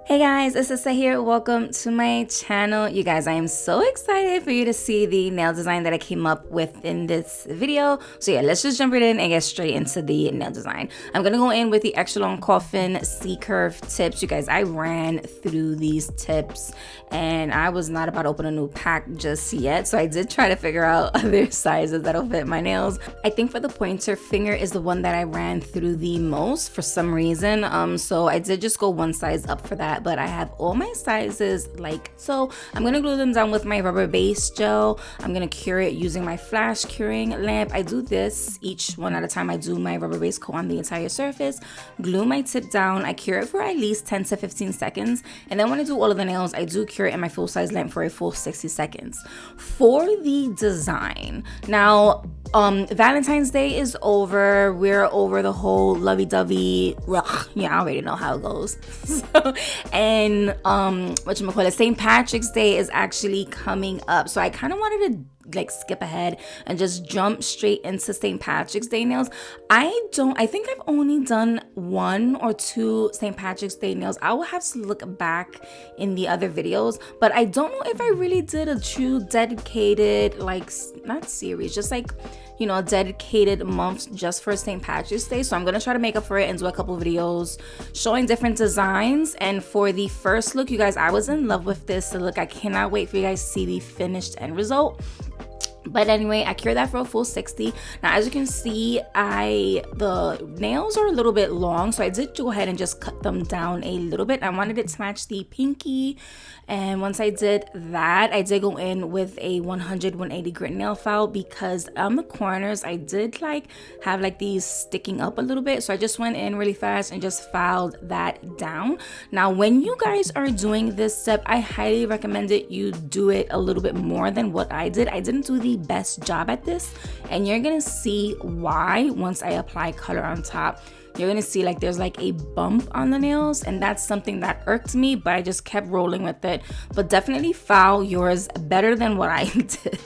Hey guys, it's Lissette here. Welcome to my channel. You guys, I am so excited for you to see the nail design that I came up with in this video. So yeah, let's just jump right in and get straight into the nail design. I'm gonna go in with the extra long coffin C-curve tips. You guys, I ran through these tips and I was not about to open a new pack just yet. So I did try to figure out other sizes that'll fit my nails. I think for the pointer finger is the one that I ran through the most for some reason. So I did just go one size up for that. But I have all my sizes like so. I'm gonna glue them down with my rubber base gel. I'm gonna cure it using my flash curing lamp. I do this each one at a time. I do my rubber base coat on the entire surface, glue my tip down, I cure it for at least 10 to 15 seconds, and then when I do all of the nails, I do cure it in my full size lamp for a full 60 seconds. For the design, now Valentine's Day is over. We're over the whole lovey-dovey. Yeah, I already know how it goes. So, and whatchamacallit, St. Patrick's Day is actually coming up. So I kind of wanted to like skip ahead and just jump straight into St. Patrick's Day nails. I think I've only done 1 or 2 St. Patrick's Day nails. I will have to look back in the other videos, but I don't know if I really did a true dedicated, like, not series, just like, you know, a dedicated month just for St. Patrick's Day. So I'm gonna try to make up for it and do a couple videos showing different designs. And for the first look, you guys, I was in love with this look. I cannot wait for you guys to see the finished end result. But anyway, I cured that for a full 60. Now, as you can see, the nails are a little bit long, so I did go ahead and just cut them down a little bit. I wanted it to match the pinky, and once I did that, I did go in with a 180 grit nail file because on the corners, I did have these sticking up a little bit. So I just went in really fast and just filed that down. Now, when you guys are doing this step, I highly recommend it you do it a little bit more than what I did. I didn't do the best job at this, and you're gonna see why once I apply color on top. You're gonna see there's a bump on the nails, and that's something that irked me, but I just kept rolling with it. But definitely file yours better than what I did.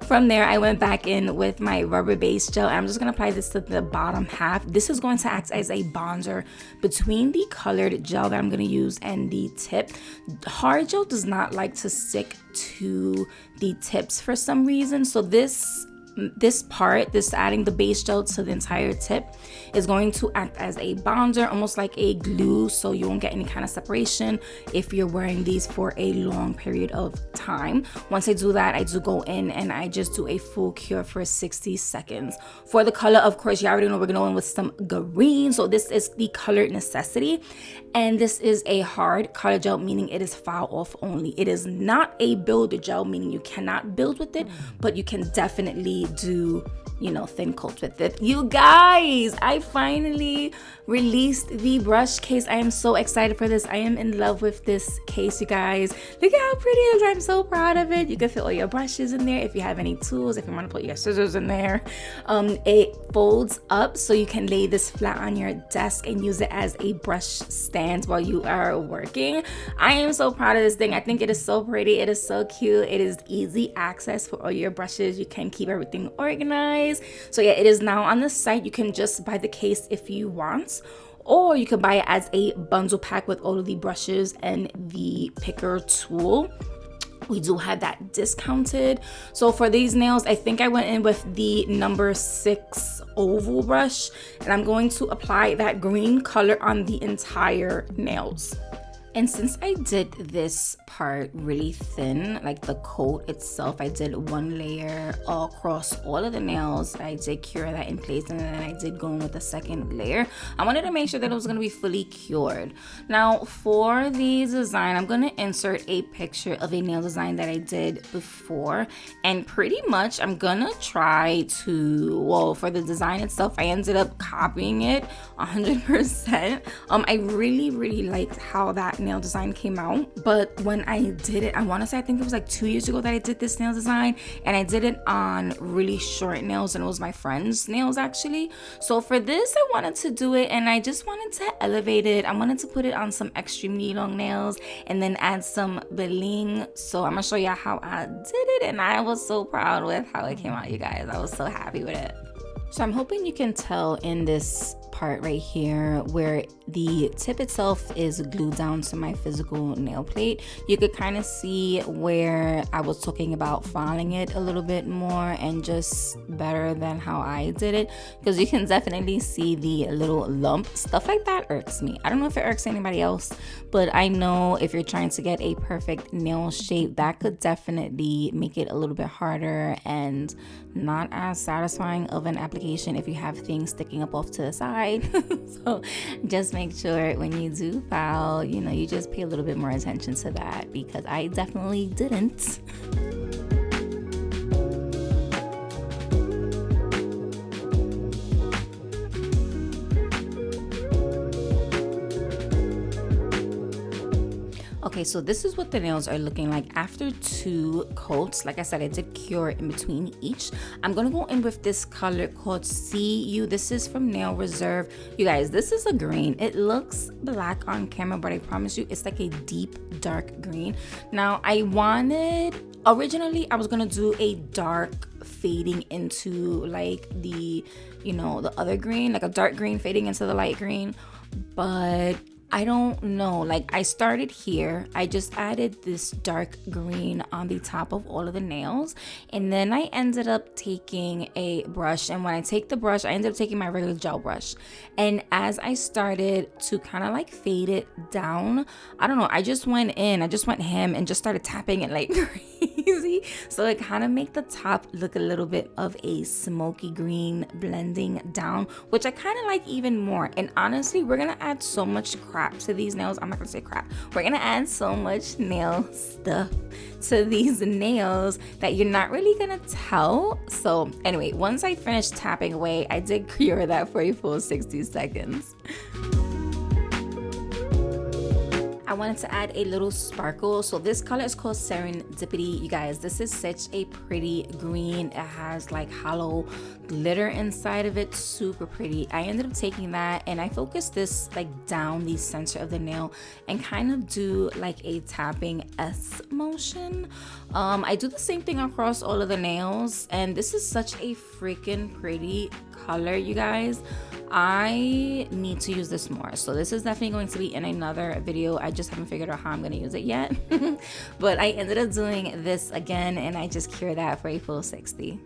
From there, I went back in with my rubber base gel. I'm just gonna apply this to the bottom half. This is going to act as a bonder between the colored gel that I'm gonna use and the tip. Hard gel does not like to stick to the tips for some reason. So this adding the base gel to the entire tip is going to act as a bonder, almost like a glue, so you won't get any kind of separation if you're wearing these for a long period of time. Once I do that, I do go in and I just do a full cure for 60 seconds. For the color, of course, you already know we're gonna go in with some green, so this is the color necessity, and this is a hard color gel, meaning it is file off only. It is not a builder gel, meaning you cannot build with it, but you can definitely do, you know, thin coats with it. You guys, I finally released the brush case. I am so excited for this. I am in love with this case, you guys. Look at how pretty it is. I'm so proud of it. You can fit all your brushes in there if you have any tools, if you want to put your scissors in there. It folds up so you can lay this flat on your desk and use it as a brush stand while you are working. I am so proud of this thing. I think it is so pretty. It is so cute. It is easy access for all your brushes. You can keep everything organized. So yeah, it is now on the site. You can just buy the case if you want, or you can buy it as a bundle pack with all of the brushes and the picker tool. We do have that discounted. So for these nails, I think I went in with the number 6 oval brush, and I'm going to apply that green color on the entire nails. And since I did this part really thin, like the coat itself, I did 1 layer across all of the nails. I did cure that in place, and then I did go in with a 2nd layer. I wanted to make sure that it was going to be fully cured. Now for the design, I'm going to insert a picture of a nail design that I did before, and pretty much I'm going to try to, well, for the design itself, I ended up copying it 100%. I really liked how that nail design came out, but when I did it, I want to say I think it was 2 years ago that I did this nail design, and I did it on really short nails, and it was my friend's nails actually. So for this, I wanted to do it, and I just wanted to elevate it. I wanted to put it on some extremely long nails and then add some bling. So I'm gonna show you how I did it, and I was so proud with how it came out, you guys. I was so happy with it. So I'm hoping you can tell in this part right here where the tip itself is glued down to my physical nail plate. You could kind of see where I was talking about filing it a little bit more and just better than how I did it, because you can definitely see the little lump. Stuff like that irks me. I don't know if it irks anybody else, but I know if you're trying to get a perfect nail shape, that could definitely make it a little bit harder and not as satisfying of an application if you have things sticking up off to the side. So just make sure when you do file, you know, you just pay a little bit more attention to that, because I definitely didn't. Okay, so this is what the nails are looking like after 2 coats. Like I said, I did cure in between each. I'm gonna go in with this color called CU. This is from Nail Reserve. You guys, this is a green. It looks black on camera, but I promise you it's like a deep dark green. Now originally I was gonna do a dark fading into like the, you know, the other green, like a dark green fading into the light green, but I don't know, like I started here, I just added this dark green on the top of all of the nails, and then I ended up taking a brush, and when I take the brush, I ended up taking my regular gel brush, and as I started to kind of like fade it down, I don't know, I just went ham and just started tapping it like crazy, so it kind of made the top look a little bit of a smoky green blending down, which I kind of like even more. And honestly, we're gonna add so much crap to these nails. I'm not gonna say crap, we're gonna add so much nail stuff to these nails that you're not really gonna tell. So anyway, once I finished tapping away, I did cure that for a full 60 seconds. I wanted to add a little sparkle. So this color is called Serendipity. You guys, this is such a pretty green. It has like hollow glitter inside of it, super pretty. I ended up taking that and I focused this like down the center of the nail and kind of do like a tapping S motion. I do the same thing across all of the nails, and this is such a freaking pretty color, you guys. I need to use this more, so this is definitely going to be in another video. I just haven't figured out how I'm going to use it yet. But I ended up doing this again, and I just cured that for a full 60.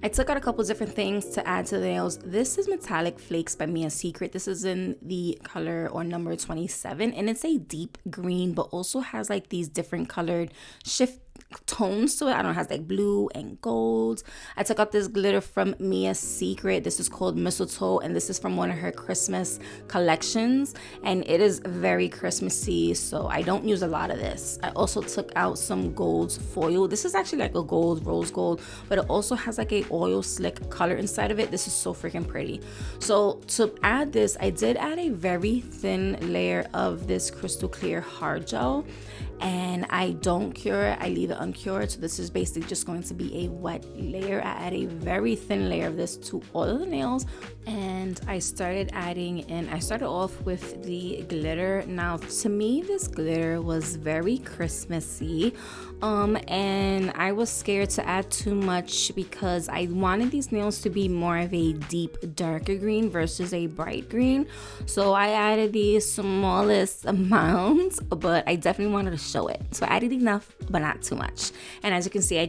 I took out a couple different things to add to the nails. This is Metallic Flakes by Mia Secret. This is in the color or number 27, and it's a deep green, but also has like these different colored shift tones to it. I don't know, it has like blue and gold. I took out this glitter from Mia Secret. This is called Mistletoe, and this is from one of her Christmas collections, and it is very Christmassy, so I don't use a lot of this. I also took out some gold foil. This is actually like a gold, rose gold, but it also has like a oil slick color inside of it. This is so freaking pretty. So to add this, I did add a very thin layer of this crystal clear hard gel, and I don't cure it, I leave it uncured. So this is basically just going to be a wet layer. I add a very thin layer of this to all of the nails, and I started off with the glitter. Now to me, this glitter was very Christmassy, and I was scared to add too much because I wanted these nails to be more of a deep darker green versus a bright green. So I added the smallest amount, but I definitely wanted to show it, so I added enough but not too much. And as you can see,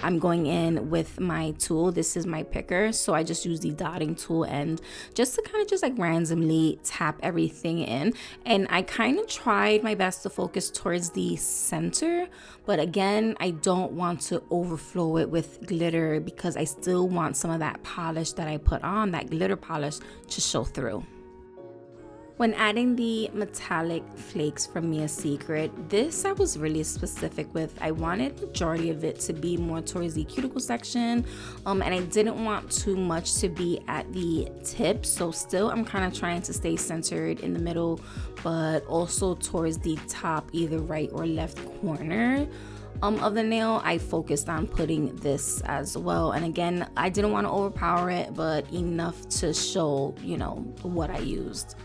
I'm going in with my tool. This is my picker, so I just use the dotting tool and just to kind of just like randomly tap everything in. And I kind of tried my best to focus towards the center, but again, I don't want to overflow it with glitter because I still want some of that polish that I put on, that glitter polish, to show through. When adding the metallic flakes from Mia Secret, this I was really specific with. I wanted the majority of it to be more towards the cuticle section, and I didn't want too much to be at the tip. So still I'm kind of trying to stay centered in the middle, but also towards the top, either right or left corner of the nail. I focused on putting this as well, and again, I didn't want to overpower it, but enough to show, you know, what I used.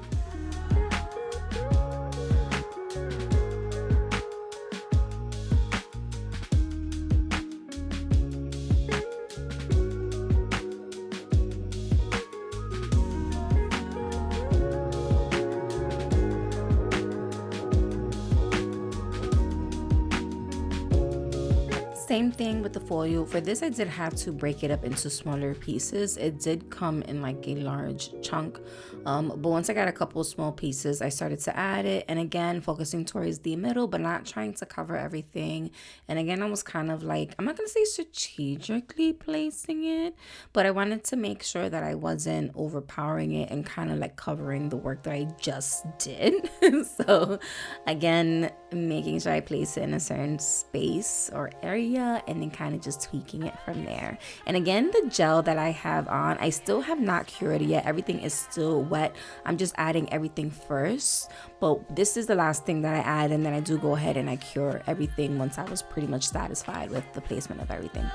same thing with the foil. For this, I did have to break it up into smaller pieces. It did come in like a large chunk, but once I got a couple small pieces, I started to add it, and again focusing towards the middle but not trying to cover everything. And again, I was kind of like, I'm not gonna say strategically placing it, but I wanted to make sure that I wasn't overpowering it and kind of like covering the work that I just did. So again, making sure I place it in a certain space or area and then kind of just tweaking it from there. And again, the gel that I have on, I still have not cured it yet. Everything is still wet. I'm just adding everything first, but this is the last thing that I add, and then I do go ahead and I cure everything once I was pretty much satisfied with the placement of everything.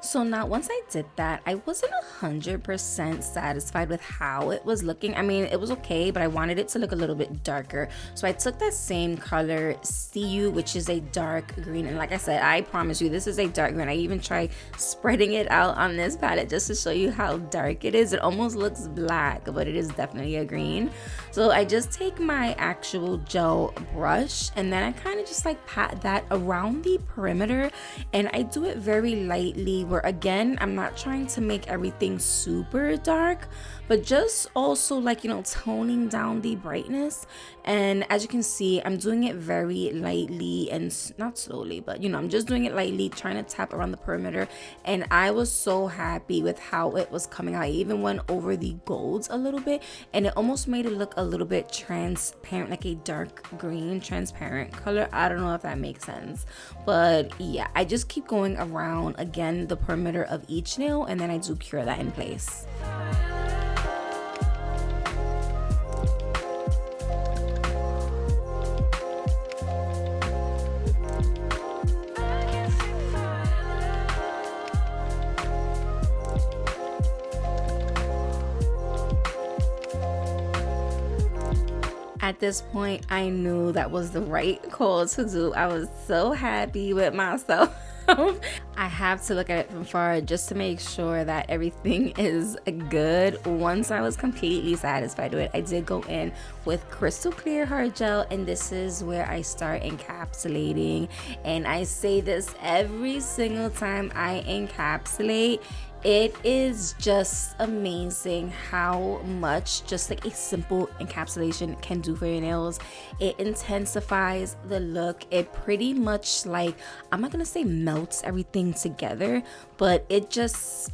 So now once I did that, I wasn't 100% satisfied with how it was looking. I mean, it was okay, but I wanted it to look a little bit darker. So I took that same color, CU, which is a dark green. And like I said, I promise you, this is a dark green. I even tried spreading it out on this palette just to show you how dark it is. It almost looks black, but it is definitely a green. So I just take my actual gel brush and then I kind of just like pat that around the perimeter, and I do it very lightly, where again, I'm not trying to make everything super dark, but just also like, you know, toning down the brightness. And as you can see, I'm doing it very lightly and not slowly, but you know, I'm just doing it lightly, trying to tap around the perimeter. And I was so happy with how it was coming out. I even went over the golds a little bit, and it almost made it look a little bit transparent, like a dark green transparent color. I don't know if that makes sense, but yeah, I just keep going around again the perimeter of each nail, and then I do cure that in place. At this point, I knew that was the right call to do. I was so happy with myself. I have to look at it from far just to make sure that everything is good. Once I was completely satisfied with it, I did go in with crystal clear hard gel, and this is where I start encapsulating. And I say this every single time I encapsulate. It is just amazing how much just like a simple encapsulation can do for your nails. It intensifies the look. It pretty much, like, I'm not gonna say melts everything together, but it just,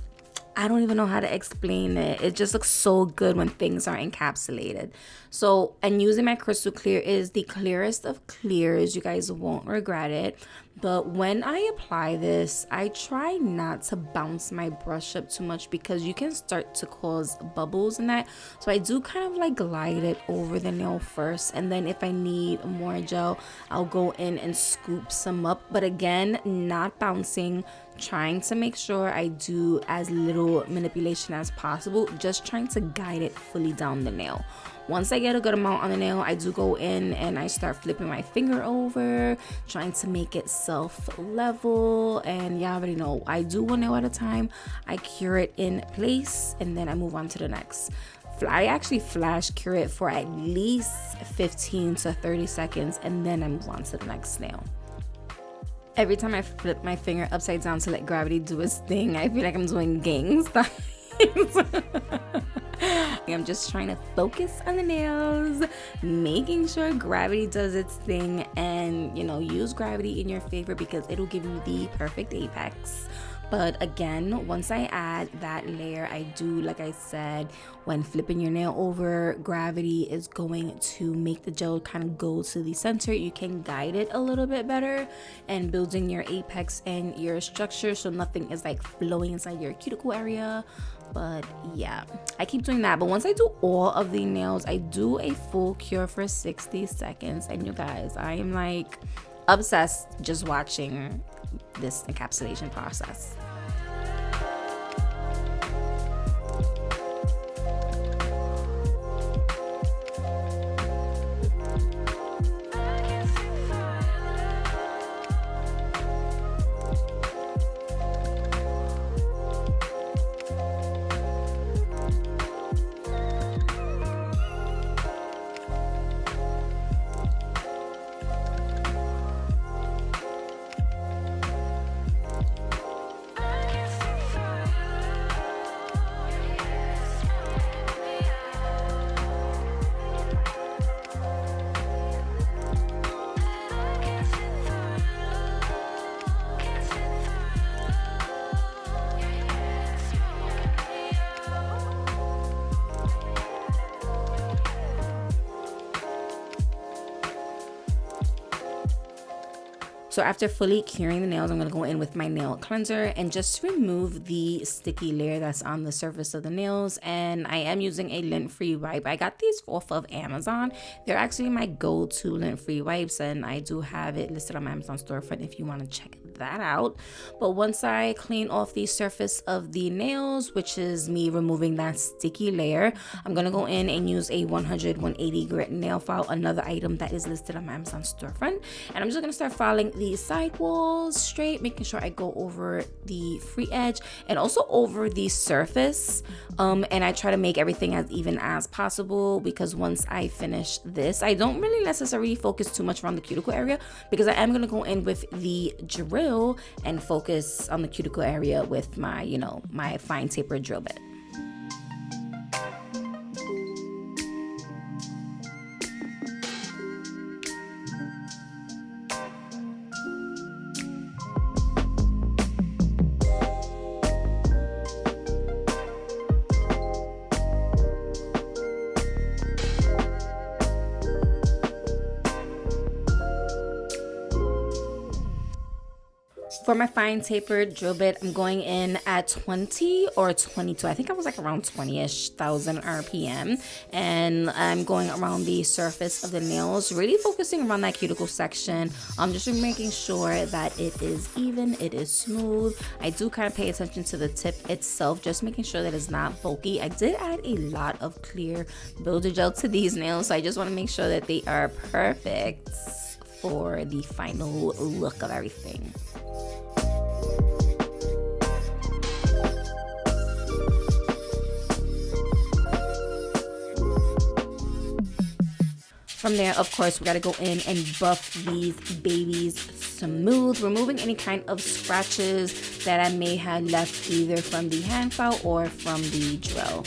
I don't even know how to explain it. It just looks so good when things are encapsulated. So, and using my crystal clear is the clearest of clears. You guys won't regret it. But when I apply this, I try not to bounce my brush up too much because you can start to cause bubbles in that. So I do kind of like glide it over the nail first, and then if I need more gel, I'll go in and scoop some up. But again, not bouncing, trying to make sure I do as little manipulation as possible, just trying to guide it fully down the nail. Once I get a good amount on the nail, I do go in and I start flipping my finger over, trying to make it self-level. And y'all already know, I do one nail at a time. I cure it in place, and then I move on to the next. I actually flash cure it for at least 15 to 30 seconds, and then I move on to the next nail. Every time I flip my finger upside down to let gravity do its thing, I feel like I'm doing gang signs. I'm just trying to focus on the nails, making sure gravity does its thing, and you know, use gravity in your favor because it'll give you the perfect apex. But again, once I add that layer, I do, like I said, when flipping your nail over, gravity is going to make the gel kind of go to the center. You can guide it a little bit better and building your apex and your structure so nothing is like flowing inside your cuticle area. But yeah, I keep doing that. But once I do all of the nails, I do a full cure for 60 seconds. And you guys, I am like obsessed just watching this encapsulation process. So after fully curing the nails, I'm going to go in with my nail cleanser and just remove the sticky layer that's on the surface of the nails. And I am using a lint-free wipe. I got these off of Amazon. They're actually my go-to lint-free wipes, and I do have it listed on my Amazon storefront if you want to check that out. But once I clean off the surface of the nails, which is me removing that sticky layer, I'm going to go in and use a 100-180 grit nail file, another item that is listed on my Amazon storefront. And I'm just going to start filing the side walls straight, making sure I go over the free edge and also over the surface. And I try to make everything as even as possible, because once I finish this, I don't really necessarily focus too much around the cuticle area, because I am going to go in with the drill and focus on the cuticle area with my, my fine taper drill bit. For my fine tapered drill bit, I'm going in at 20 or 22. I think I was like around 20-ish thousand RPM. And I'm going around the surface of the nails, really focusing around that cuticle section. I'm just making sure that it is even, it is smooth. I do kind of pay attention to the tip itself, just making sure that it's not bulky. I did add a lot of clear builder gel to these nails, so I just want to make sure that they are perfect for the final look of everything. From there, of course, we got to go in and buff these babies smooth, removing any kind of scratches that I may have left either from the hand file or from the drill.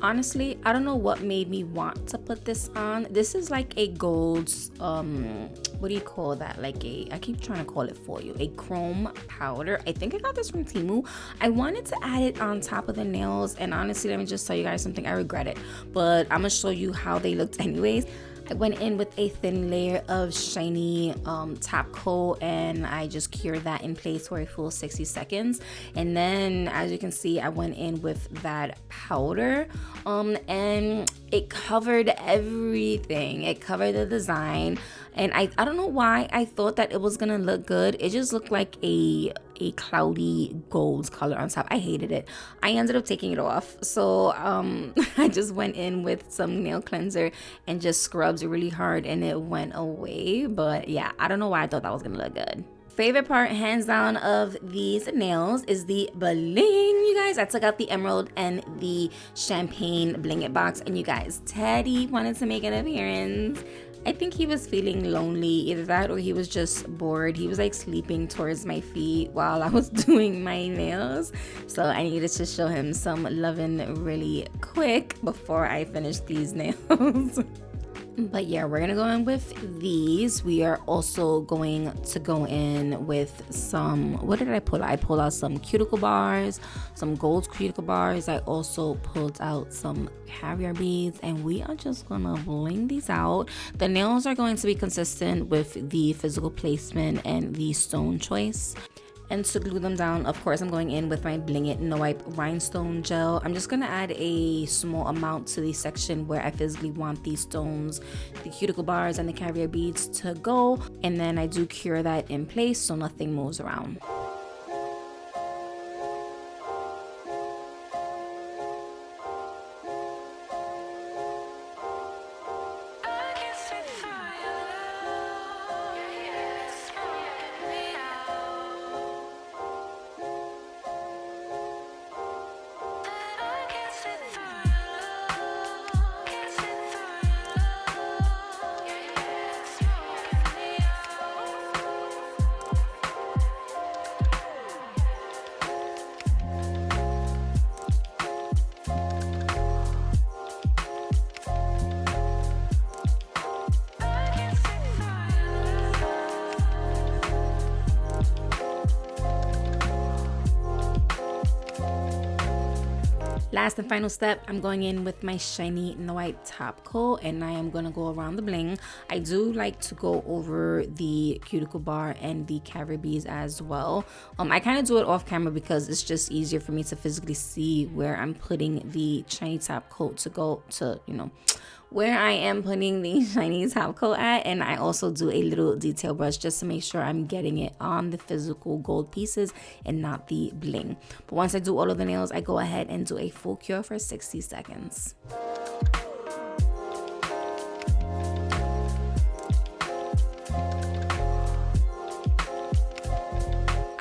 Honestly, I don't know what made me want to put this on. This is like a gold, what do you call that? Like I keep trying to call it for you, a chrome powder. I think I got this from Temu. I wanted to add it on top of the nails, and honestly, let me just tell you guys something, I regret it. But I'm gonna show you how they looked anyways. I went in with a thin layer of shiny top coat, and I just cured that in place for a full 60 seconds. And then, as you can see, I went in with that powder, and it covered everything. It covered the design, and I don't know why I thought that it was gonna look good. It just looked like a cloudy gold color on top. I hated it. I ended up taking it off. So I just went in with some nail cleanser and just scrubbed really hard, and it went away. But yeah, I don't know why I thought that was gonna look good. Favorite part, hands down, of these nails is the bling, you guys. I took out the emerald and the champagne bling it box, and you guys, Teddy wanted to make an appearance. I think he was feeling lonely, either that or he was just bored. He was like sleeping towards my feet while I was doing my nails. So I needed to show him some loving really quick before I finished these nails. But yeah, we're gonna go in with these. We are also going to go in with some, what did I pull out? I pulled out some cuticle bars, some gold cuticle bars. I also pulled out some caviar beads, and we are just gonna bling these out. The nails are going to be consistent with the physical placement and the stone choice. And to glue them down, of course, I'm going in with my Bling It No Wipe rhinestone gel. I'm just gonna add a small amount to the section where I physically want these stones, the cuticle bars, and the caviar beads to go. And then I do cure that in place so nothing moves around. Last and final step, I'm going in with my shiny white top coat, and I am gonna go around the bling. I do like to go over the cuticle bar and the carabes as well. I kind of do it off camera because it's just easier for me to physically see where I'm putting the shiny top coat to go to, you know, where I am putting the shiny top coat at. And I also do a little detail brush just to make sure I'm getting it on the physical gold pieces and not the bling. But once I do all of the nails, I go ahead and do a full cure for 60 seconds.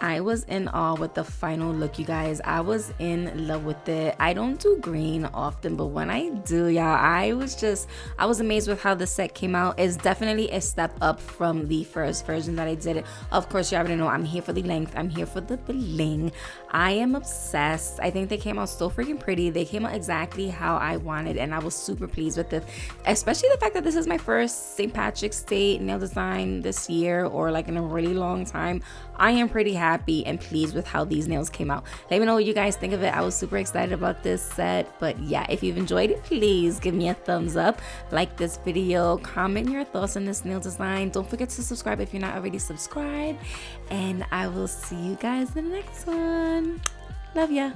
I was in awe with the final look, you guys. I was in love with it. I don't do green often, but when I do, y'all, I was amazed with how the set came out. It's definitely a step up from the first version that I did it. Of course, you already know I'm here for the length. I'm here for the bling. I am obsessed. I think they came out so freaking pretty. They came out exactly how I wanted, and I was super pleased with it, especially the fact that this is my first St. Patrick's Day nail design this year, or like in a really long time. I am pretty happy and pleased with how these nails came out. Let me know what you guys think of it. I was super excited about this set. But yeah, if you've enjoyed it, please give me a thumbs up, like this video, comment your thoughts on this nail design. Don't forget to subscribe if you're not already subscribed, and I will see you guys in the next one. Love ya.